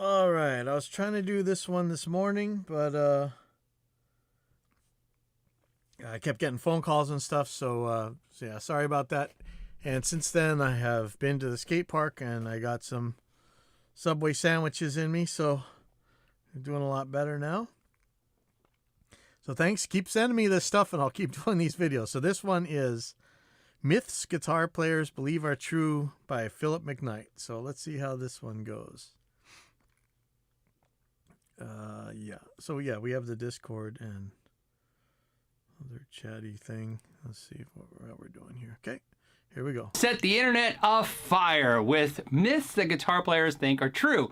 All right, I was trying to do this one this morning, but I kept getting phone calls and stuff, so yeah, sorry about that. And since then, I have been to the skate park and I got some Subway sandwiches in me, so I'm doing a lot better now. So thanks. Keep sending me this stuff and I'll keep doing these videos. So this one is Myths Guitar Players Believe Are True by Philip McKnight. So let's see how this one goes. Yeah. So yeah, we have the Discord and other chatty thing. Let's see what we're doing here. Okay, here we go. Set the internet afire with myths that guitar players think are true.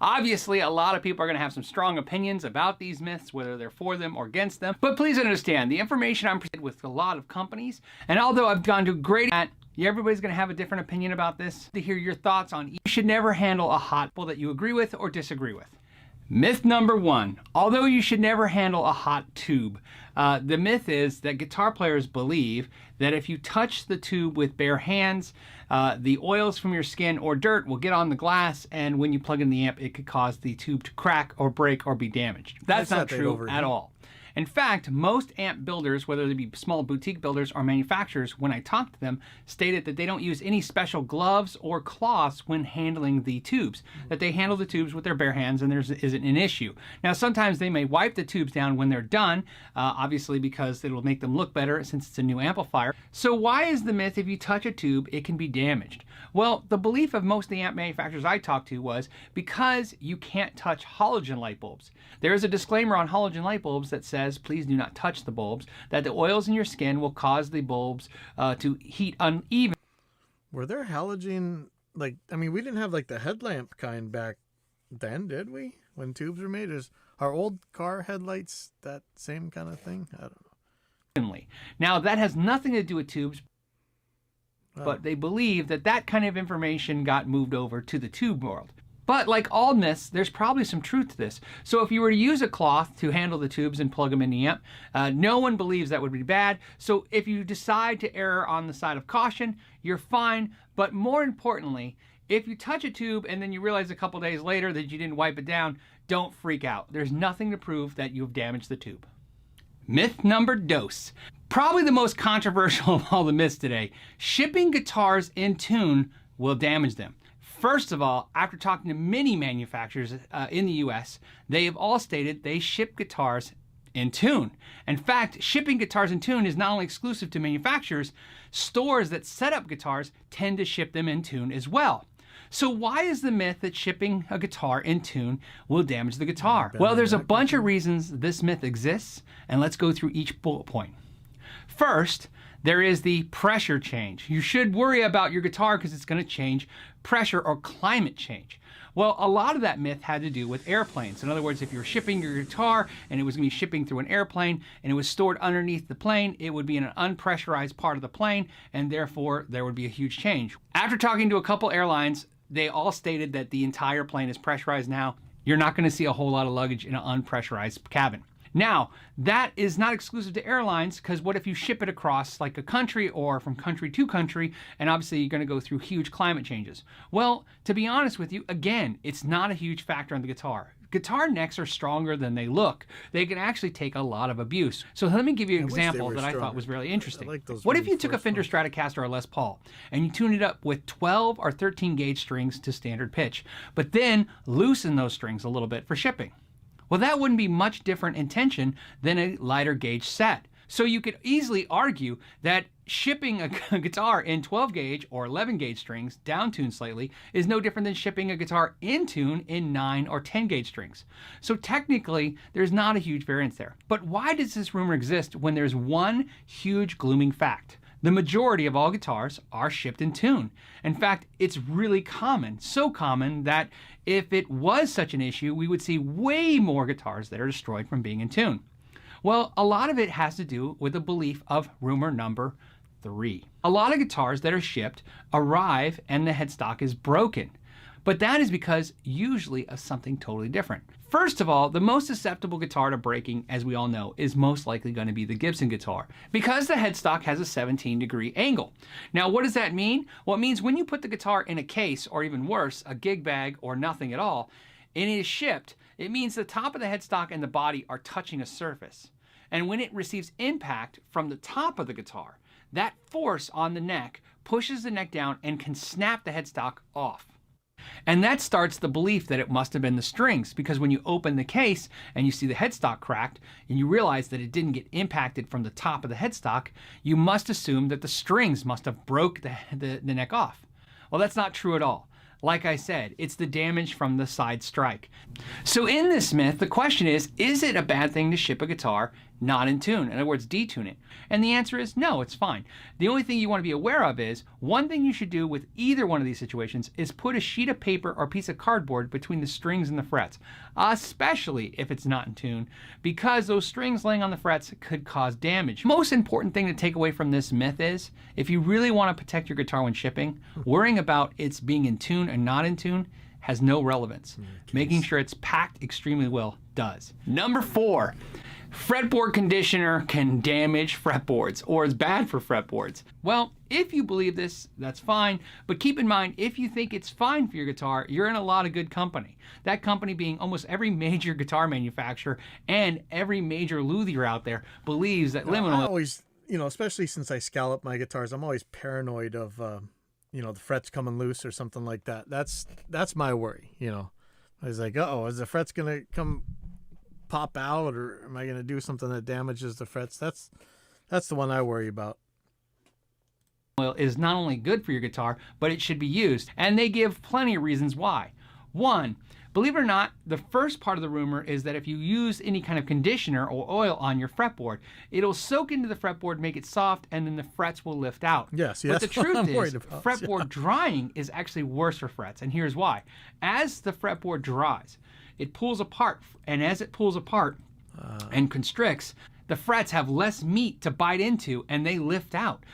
Obviously, a lot of people are going to have some strong opinions about these myths, whether they're for them or against them. But please understand, the information I'm presented with a lot of companies, and although I've gone to great at, everybody's going to have a different opinion about this. To hear your thoughts on, you should never handle a hot ball that you agree with or disagree with. Myth number one, although you should never handle a hot tube. The myth is that guitar players believe that if you touch the tube with bare hands, the oils from your skin or dirt will get on the glass, and when you plug in the amp, it could cause the tube to crack or break or be damaged. That's not true at all. In fact, most amp builders, whether they be small boutique builders or manufacturers, when I talked to them, stated that they don't use any special gloves or cloths when handling the tubes, that they handle the tubes with their bare hands and there isn't an issue. Now, sometimes they may wipe the tubes down when they're done, obviously because it will make them look better since it's a new amplifier. So why is the myth if you touch a tube, it can be damaged? Well, the belief of most of the amp manufacturers I talked to was because you can't touch halogen light bulbs. There is a disclaimer on halogen light bulbs that says, please do not touch the bulbs, that the oils in your skin will cause the bulbs to heat uneven. Were there halogen, like, I mean, we didn't have like the headlamp kind back then, did we? When tubes were made? Is our old car headlights that same kind of thing? I don't know. Now, that has nothing to do with tubes, but they believe that that kind of information got moved over to the tube world. But like all myths, there's probably some truth to this. So if you were to use a cloth to handle the tubes and plug them in the amp, no one believes that would be bad. So if you decide to err on the side of caution, you're fine. But more importantly, if you touch a tube and then you realize a couple days later that you didn't wipe it down, don't freak out. There's nothing to prove that you've damaged the tube. Myth number dos. Probably the most controversial of all the myths today. Shipping guitars in tune will damage them. First of all, after talking to many manufacturers in the US, they have all stated they ship guitars in tune. In fact, shipping guitars in tune is not only exclusive to manufacturers, stores that set up guitars tend to ship them in tune as well. So why is the myth that shipping a guitar in tune will damage the guitar? Well, there's a bunch of reasons this myth exists, and let's go through each bullet point. First, there is the pressure change. You should worry about your guitar because it's going to change pressure or climate change. Well, a lot of that myth had to do with airplanes. In other words, if you're shipping your guitar and it was going to be shipping through an airplane and it was stored underneath the plane, it would be in an unpressurized part of the plane, and therefore there would be a huge change. After talking to a couple airlines, they all stated that the entire plane is pressurized now. You're not going to see a whole lot of luggage in an unpressurized cabin. Now, that is not exclusive to airlines, because what if you ship it across like a country or from country to country, and obviously you're going to go through huge climate changes? Well, to be honest with you, again, it's not a huge factor on the guitar. Guitar necks are stronger than they look. They can actually take a lot of abuse. So let me give you an example that I thought was really interesting. What if you took a Fender Stratocaster or Les Paul and you tuned it up with 12 or 13 gauge strings to standard pitch, but then loosen those strings a little bit for shipping? Well, that wouldn't be much different in tension than a lighter gauge set. So you could easily argue that shipping a guitar in 12 gauge or 11 gauge strings, down tuned slightly, is no different than shipping a guitar in tune in 9 or 10 gauge strings. So technically, there's not a huge variance there. But why does this rumor exist when there's one huge glooming fact? The majority of all guitars are shipped in tune. In fact, it's really common, so common that if it was such an issue, we would see way more guitars that are destroyed from being in tune. Well, a lot of it has to do with the belief of rumor number 3. A lot of guitars that are shipped arrive and the headstock is broken. But that is because usually of something totally different. First of all, the most susceptible guitar to breaking, as we all know, is most likely going to be the Gibson guitar because the headstock has a 17-degree angle. Now, what does that mean? Well, it means when you put the guitar in a case, or even worse, a gig bag or nothing at all, and it is shipped, it means the top of the headstock and the body are touching a surface. And when it receives impact from the top of the guitar, that force on the neck pushes the neck down and can snap the headstock off. And that starts the belief that it must have been the strings, because when you open the case and you see the headstock cracked and you realize that it didn't get impacted from the top of the headstock, you must assume that the strings must have broke the neck off. Well, that's not true at all. Like I said, it's the damage from the side strike. So in this myth, the question is it a bad thing to ship a guitar not in tune? In other words, detune it. And the answer is no, it's fine. The only thing you want to be aware of is, one thing you should do with either one of these situations is put a sheet of paper or piece of cardboard between the strings and the frets, especially if it's not in tune, because those strings laying on the frets could cause damage. Most important thing to take away from this myth is, if you really want to protect your guitar when shipping, worrying about its being in tune and not in tune has no relevance. Making sure it's packed extremely well does. Number 4. Fretboard conditioner can damage fretboards, or is bad for fretboards. Well, if you believe this, that's fine, but keep in mind, if you think it's fine for your guitar, you're in a lot of good company. That company being almost every major guitar manufacturer and every major luthier out there believes that liminal... I always, especially since I scallop my guitars, I'm always paranoid of, the frets coming loose or something like that. That's my worry, I was like, uh-oh, is the frets going to come pop out, or am I going to do something that damages the frets? That's the one I worry about. Oil is not only good for your guitar, but it should be used, and they give plenty of reasons why. 1, believe it or not, the first part of the rumor is that if you use any kind of conditioner or oil on your fretboard, it'll soak into the fretboard, make it soft, and then the frets will lift out. Yes, but the truth is, about. fretboard drying is actually worse for frets, and here's why. As the fretboard dries, it pulls apart, and as it pulls apart and constricts, the frets have less meat to bite into and they lift out.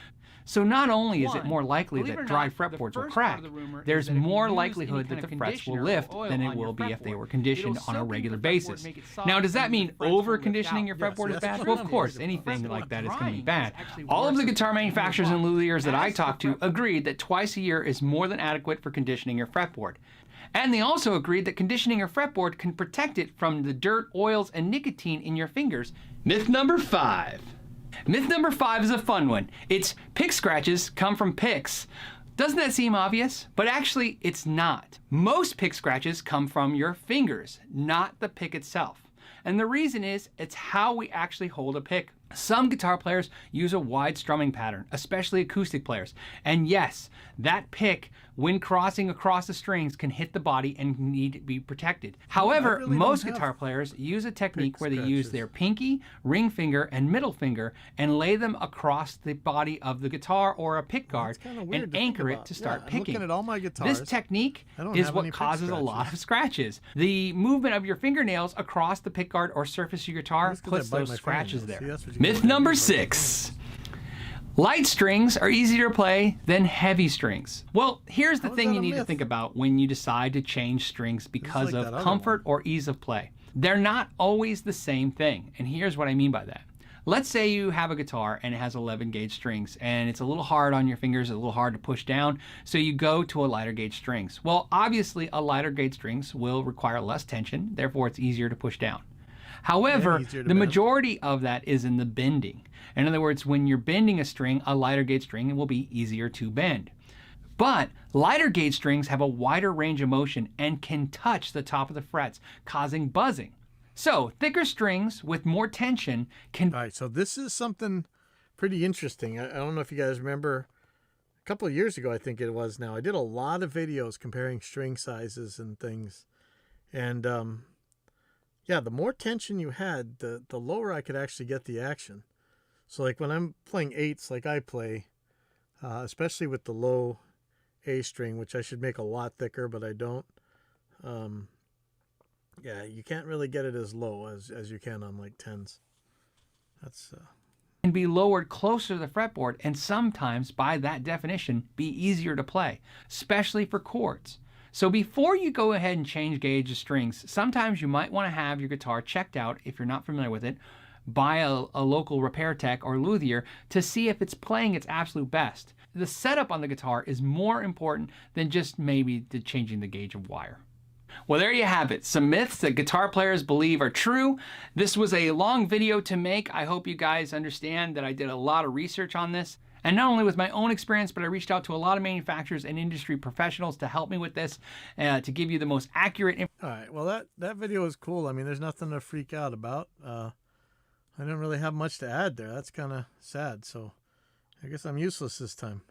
So not only is it more likely that dry fretboards will crack, there's more likelihood that the frets will lift than it will be if they were conditioned on a regular basis. Now, does that mean over-conditioning your fretboard is bad? Well, of course, anything like that is going to be bad. All of the guitar manufacturers and luthiers that I talked to agreed that twice a year is more than adequate for conditioning your fretboard. And they also agreed that conditioning your fretboard can protect it from the dirt, oils, and nicotine in your fingers. Myth number 5. Myth number 5 is a fun one. It's pick scratches come from picks. Doesn't that seem obvious? But actually, it's not. Most pick scratches come from your fingers, not the pick itself. And the reason is, it's how we actually hold a pick. Some guitar players use a wide strumming pattern, especially acoustic players. And yes, that pick, when crossing across the strings, can hit the body and need to be protected. However, most guitar players use a technique where they use their pinky, ring finger, and middle finger and lay them across the body of the guitar or a pick guard and anchor it to start picking. I'm looking at all my guitars. This technique is what causes a lot of scratches. The movement of your fingernails across the pick guard or surface of your guitar puts those scratches there. Myth number 6. Light strings are easier to play than heavy strings. Well, here's the thing you need to think about when you decide to change strings because of comfort or ease of play. They're not always the same thing, and here's what I mean by that. Let's say you have a guitar and it has 11 gauge strings and it's a little hard on your fingers, a little hard to push down, so you go to a lighter gauge strings. Well, obviously a lighter gauge strings will require less tension, therefore it's easier to push down. However, the majority of that is in the bending. In other words, when you're bending a string, a lighter gauge string, it will be easier to bend. But lighter gauge strings have a wider range of motion and can touch the top of the frets, causing buzzing. So thicker strings with more tension can... All right, so this is something pretty interesting. I don't know if you guys remember, a couple of years ago, I think it was now, I did a lot of videos comparing string sizes and things. And yeah, the more tension you had, the lower I could actually get the action. So like when I'm playing eights like I play, especially with the low A string, which I should make a lot thicker, but I don't. Yeah, you can't really get it as low as you can on like 10s. That's can be lowered closer to the fretboard and sometimes, by that definition, be easier to play, especially for chords. So before you go ahead and change gauge of strings, sometimes you might want to have your guitar checked out, if you're not familiar with it, by a local repair tech or luthier to see if it's playing its absolute best. The setup on the guitar is more important than just maybe changing the gauge of wire. Well, there you have it. Some myths that guitar players believe are true. This was a long video to make. I hope you guys understand that I did a lot of research on this. And not only with my own experience, but I reached out to a lot of manufacturers and industry professionals to help me with this, to give you the most accurate information. All right. Well, that video was cool. I mean, there's nothing to freak out about. I didn't really have much to add there. That's kind of sad. So I guess I'm useless this time.